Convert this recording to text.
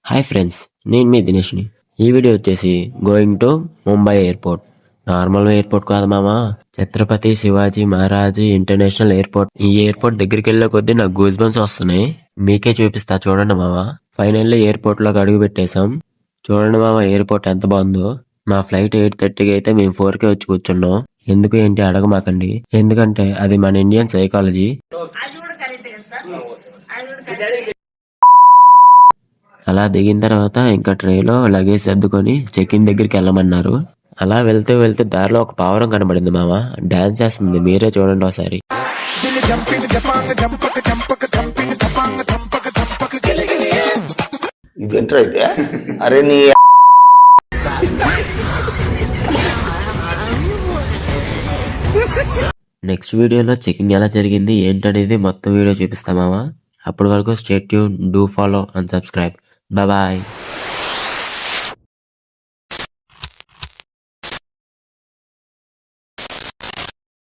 Hi friends, నేను మీ దినేష్ని. ఈ video వచ్చేసి going to Mumbai airport. Normal airport కాదు మామా, ఛత్రపతి శివాజీ మహారాజ్ ఇంటర్నేషనల్ ఎయిర్పోర్ట్. ఈ ఎయిర్పోర్ట్ దగ్గరికి వెళ్ళే కొద్దీ నాకు గూస్ బంప్స్ వస్తున్నాయి. మీకే చూపిస్తా చూడండి మామా. ఫైనల్లీ ఎయిర్పోర్ట్ లోకి అడుగు పెట్టేశాం. చూడండి మామ, ఎయిర్పోర్ట్ ఎంత బాగుందో. మా ఫ్లైట్ 8:30కి అయితే మేము 4కే వచ్చి కూర్చున్నాం. ఎందుకు ఏంటి అడగమాకండి, ఎందుకంటే అది మన ఇండియన్ సైకాలజీ. అలా దిగిన తర్వాత ఇంకా ట్రేలో లగేజ్ సర్దుకొని చెక్ ఇన్ దగ్గరికి వెళ్ళమన్నారు. అలా వెళ్తూ వెళ్తూ దారిలో ఒక పావురం కనబడింది మామ, డాన్స్ చేస్తుంది. మీరే చూడండి ఒకసారి. అరే నీ నెక్స్ట్ వీడియోలో చెకింగ్ ఎలా జరిగింది ఏంటనేది మొత్తం వీడియో చూపిస్తామావా. అప్పటి వరకు stay tune, do follow and subscribe. Bye.